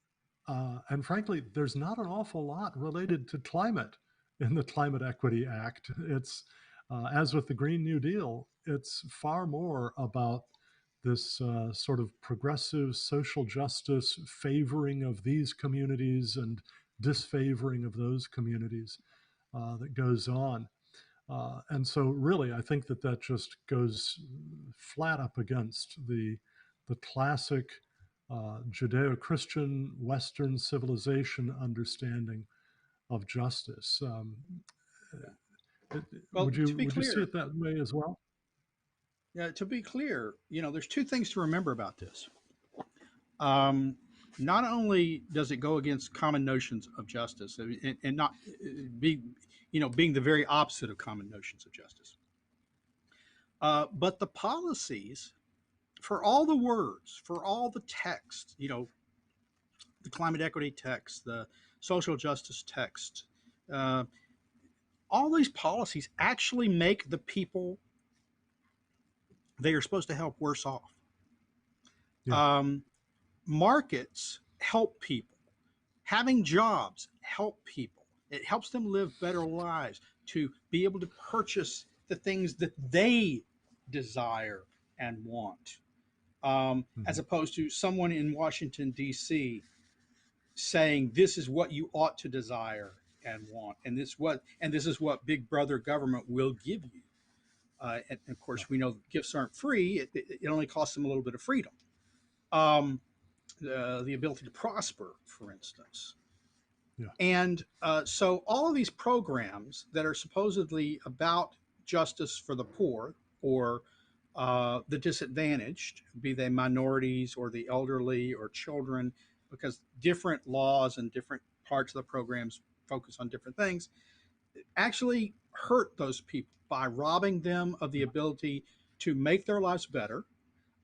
And frankly, there's not an awful lot related to climate in the Climate Equity Act. It's, as with the Green New Deal, it's far more about this sort of progressive social justice favoring of these communities and disfavoring of those communities that goes on. And so, really, I think that that just goes flat up against the classic Judeo-Christian Western civilization understanding of justice. Yeah. It, Well, to be would you see clear, it that way as well? there's two things to remember about this. Um, Not only does it go against common notions of justice and not be, being the very opposite of common notions of justice, but the policies, for all the words, for all the text, the climate equity text, the social justice text, uh, all these policies actually make the people they are supposed to help worse off. Yeah. Um, Markets help people. Having jobs help people. It helps them live better lives, to be able to purchase the things that they desire and want, as Hmm. opposed to someone in Washington D.C. saying this is what you ought to desire and want, and this is what Big Brother government will give you. And of Yeah. course, we know gifts aren't free. It only costs them a little bit of freedom. Um, the ability to prosper, for instance. Yeah. And so all of these programs that are supposedly about justice for the poor or the disadvantaged, be they minorities or the elderly or children, because different laws and different parts of the programs focus on different things, actually hurt those people by robbing them of the ability to make their lives better,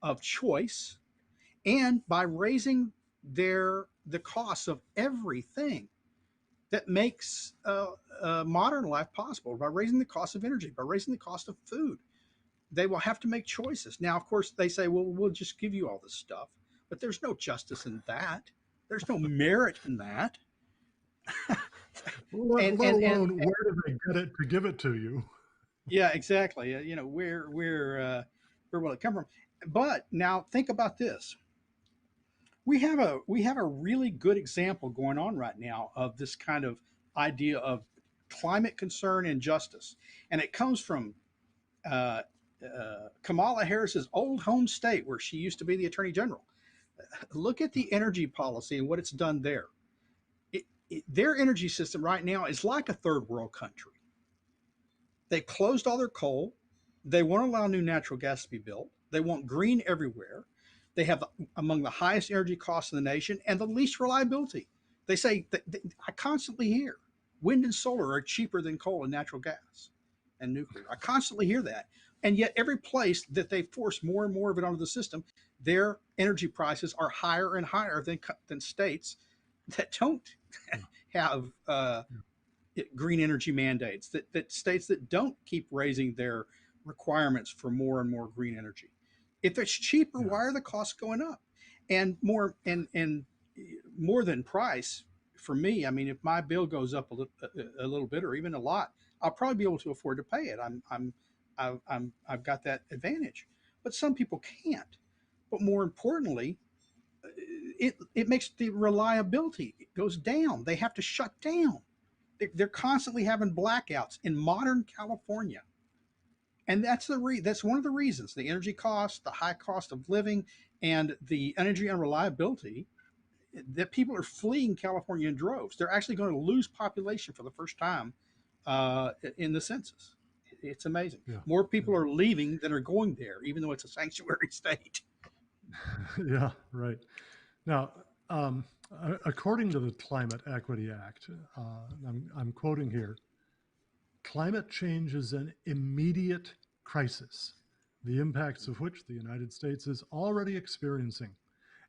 of choice, and by raising the costs of everything that makes modern life possible, by raising the cost of energy, by raising the cost of food. They will have to make choices. Now, of course, they say, well, we'll just give you all this stuff, but there's no justice in that. There's no merit in that. Let, and let and and alone where do they get it to give it to you? yeah, exactly. You know, where will it come from? But now think about this. We have a really good example going on right now of this kind of idea of climate concern and justice, and it comes from Kamala Harris's old home state, where she used to be the Attorney General. Look at the energy policy and what it's done there. Their energy system right now is like a third world country. They closed all their coal. They won't allow new natural gas to be built. They want green everywhere. They have among the highest energy costs in the nation and the least reliability. They say that I constantly hear wind and solar are cheaper than coal and natural gas and nuclear. I constantly hear that. And yet, every place that they force more and more of it onto the system, their energy prices are higher and higher than states that don't Yeah. have Yeah. green energy mandates, that states that don't keep raising their requirements for more and more green energy. If it's cheaper, Yeah. why are the costs going up? And more than price for me. I mean, if my bill goes up a little bit or even a lot, I'll probably be able to afford to pay it. I've got that advantage, but some people can't. But more importantly, it makes the reliability, it goes down. They have to shut down. They're constantly having blackouts in modern California, and that's one of the reasons: the energy costs, the high cost of living, and the energy unreliability, that people are fleeing California in droves. They're actually going to lose population for the first time in the census. It's amazing. Yeah. More people are leaving than are going there, even though it's a sanctuary state. Yeah. Right. Now, um, according to the Climate Equity Act, I'm quoting here, climate change is an immediate crisis, the impacts of which the United States is already experiencing,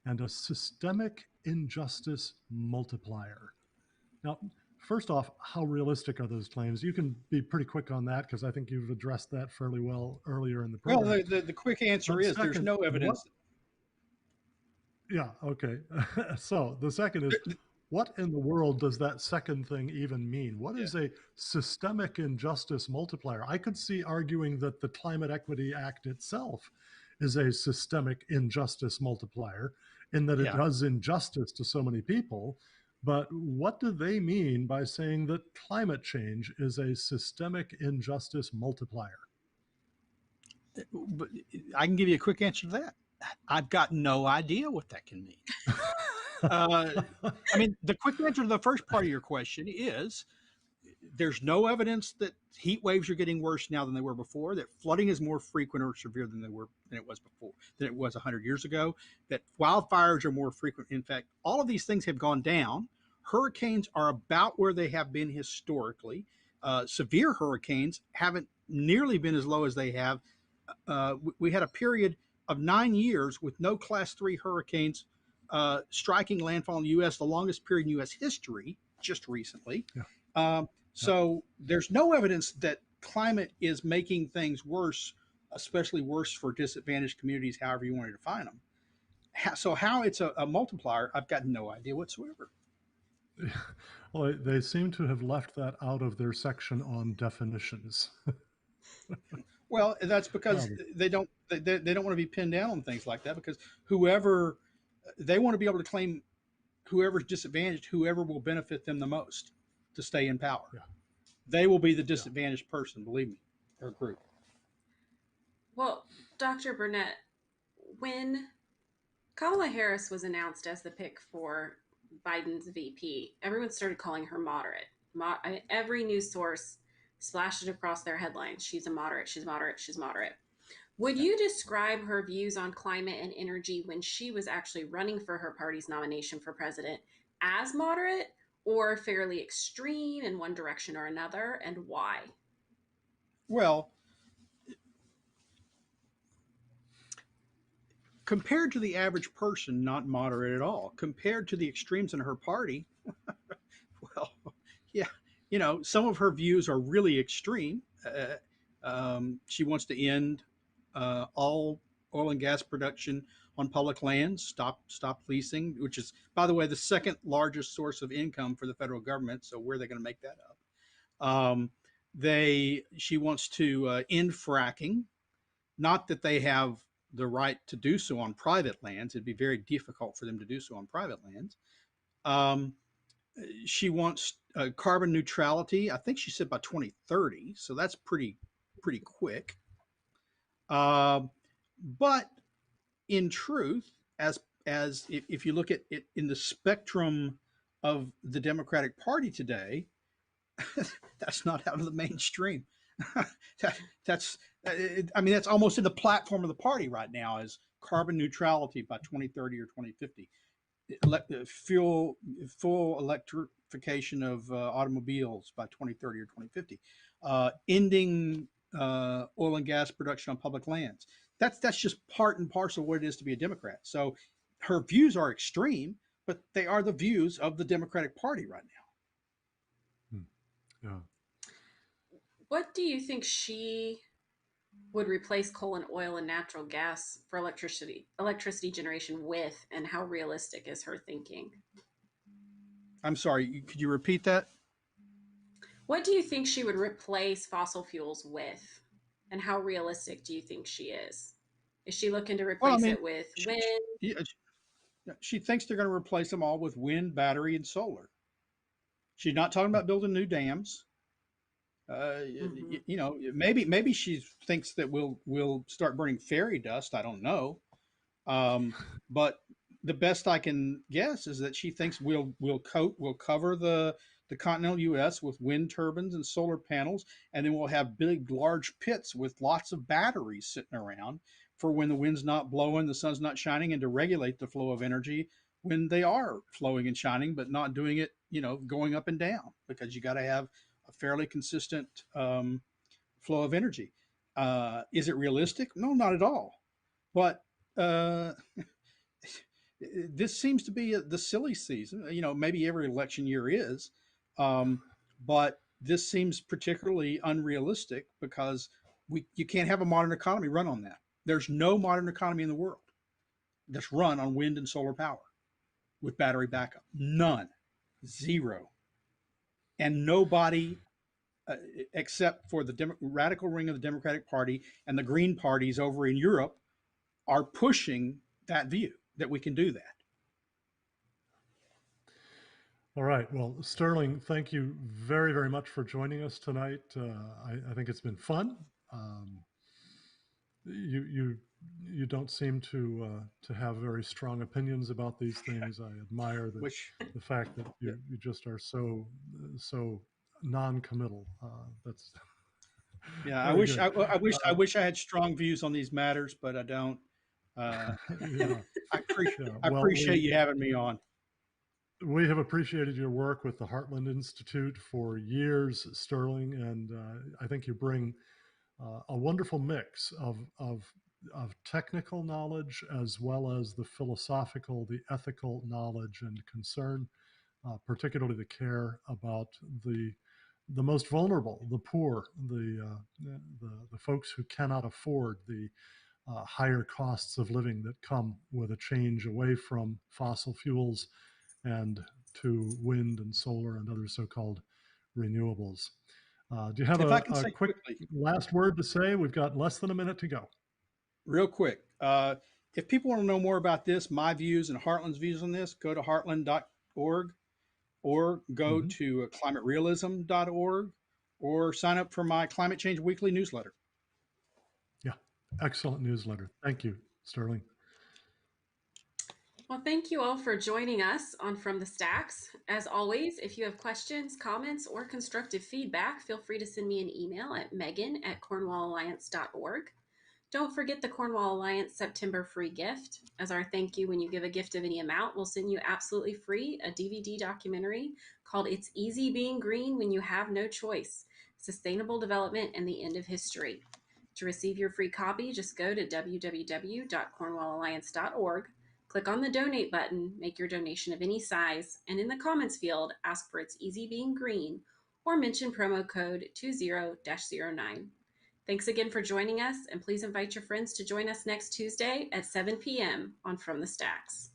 and a systemic injustice multiplier. Now, first off, how realistic are those claims? You can be pretty quick on that because I think you've addressed that fairly well earlier in the Well, program. the quick answer But is there's second, no what? evidence. Yeah, okay. So the second is, what in the world does that second thing even mean? What Yeah, is a systemic injustice multiplier? I could see arguing that the Climate Equity Act itself is a systemic injustice multiplier in that it yeah. does injustice to so many people. But what do they mean by saying that climate change is a systemic injustice multiplier? But I can give you a quick answer to that. I've got no idea what that can mean. Uh, I mean, the quick answer to the first part of your question is there's no evidence that heat waves are getting worse now than they were before, that flooding is more frequent or severe than it was before, than it was 100 years ago, that wildfires are more frequent. In fact, all of these things have gone down. Hurricanes are about where they have been historically. Severe hurricanes haven't nearly been as low as they have. We had a period of 9 years with no class 3 hurricanes striking landfall in the U.S., the longest period in U.S. history, just recently. Yeah, yeah, So there's no evidence that climate is making things worse, especially worse for disadvantaged communities, however you want to define them. So how it's a multiplier, I've got no idea whatsoever. yeah. Well, they seem to have left that out of their section on definitions. Well, that's because Um, they don't want to be pinned down on things like that, because whoever they want to be able to claim, whoever's disadvantaged, whoever will benefit them the most to stay in power. yeah, They will be the yeah. disadvantaged person, believe me, or group. Well, Dr. Burnett, when Kamala Harris was announced as the pick for Biden's VP, everyone started calling her moderate. Every news source splashed it across their headlines. She's a moderate, she's moderate, she's moderate. Would Yeah. you describe her views on climate and energy when she was actually running for her party's nomination for president as moderate or fairly extreme in one direction or another, and why? Well, compared to the average person, not moderate at all. Compared to the extremes in her party, well, yeah, some of her views are really extreme. She wants to end all oil and gas production on public lands, stop leasing, which is, by the way, the second largest source of income for the federal government. So where are they going to make that up? She wants to end fracking. Not that they have the right to do so on private lands. It'd be very difficult for them to do so on private lands. Um, she wants carbon neutrality. I think she said by 2030, so that's pretty quick. Um, but in truth, as if you look at it in the spectrum of the Democratic Party today, that's not out of the mainstream. that, that's I mean that's almost in the platform of the party right now is carbon neutrality by 2030 or 2050. Fuel full electrification of automobiles by 2030 or 2050, ending oil and gas production on public lands. That's just part and parcel of what it is to be a Democrat. So her views are extreme, but they are the views of the Democratic Party right now. Hmm. Yeah. What do you think she would replace coal and oil and natural gas for electricity generation with, and how realistic is her thinking? I'm sorry, could you repeat that? What do you think she would replace fossil fuels with, and how realistic do you think she is? Is she looking to Well, I replace mean, it with she, wind? yeah, she thinks they're going to replace them all with wind, battery, and solar. She's not talking about building new dams. Mm-hmm. Maybe she thinks that we'll start burning fairy dust. I don't know, but the best I can guess is that she thinks we'll cover the continental U.S. with wind turbines and solar panels, and then we'll have big, large pits with lots of batteries sitting around for when the wind's not blowing, the sun's not shining, and to regulate the flow of energy when they are flowing and shining, but not doing it, going up and down because you got to have a fairly consistent flow of energy. Is it realistic? No, not at all. But uh, this seems to be the silly season. Maybe every election year is, um, but this seems particularly unrealistic because you can't have a modern economy run on that. There's no modern economy in the world that's run on wind and solar power with battery backup. None, zero, and nobody except for the radical wing of the Democratic Party and the Green parties over in Europe are pushing that view that we can do that. All right. Well, Sterling, thank you very, very much for joining us tonight. I think it's been fun. Um, you don't seem to have very strong opinions about these things. I admire Which, the fact that yeah, you just are so non-committal. That's yeah, I very wish good. I wish I had strong views on these matters, but I don't. Uh, Yeah, yeah. I Well, appreciate you having me on. we have appreciated your work with the Heartland Institute for years, Sterling, and I think you bring a wonderful mix of technical knowledge as well as the philosophical, the ethical knowledge and concern, particularly the care about the most vulnerable, the poor, the folks who cannot afford the higher costs of living that come with a change away from fossil fuels and to wind and solar and other so-called renewables. Do you have If I can a say quick quickly, last word to say? We've got less than a minute to go. real quick, if people want to know more about this, my views and Heartland's views on this, go to heartland.org or go Mhm. to climaterealism.org or sign up for my Climate Change Weekly newsletter. Yeah, Excellent newsletter. Thank you, Sterling. Well, thank you all for joining us on From the Stacks. As always, if you have questions, comments, or constructive feedback, feel free to send me an email at megan@cornwallalliance.org. Don't forget the Cornwall Alliance September free gift. As our thank you when you give a gift of any amount, we'll send you absolutely free a DVD documentary called It's Easy Being Green When You Have No Choice: Sustainable Development and the End of History. To receive your free copy, just go to www.cornwallalliance.org, click on the donate button, make your donation of any size, and in the comments field, ask for It's Easy Being Green or mention promo code 20-09. Thanks again for joining us, and please invite your friends to join us next Tuesday at 7 p.m. on From the Stacks.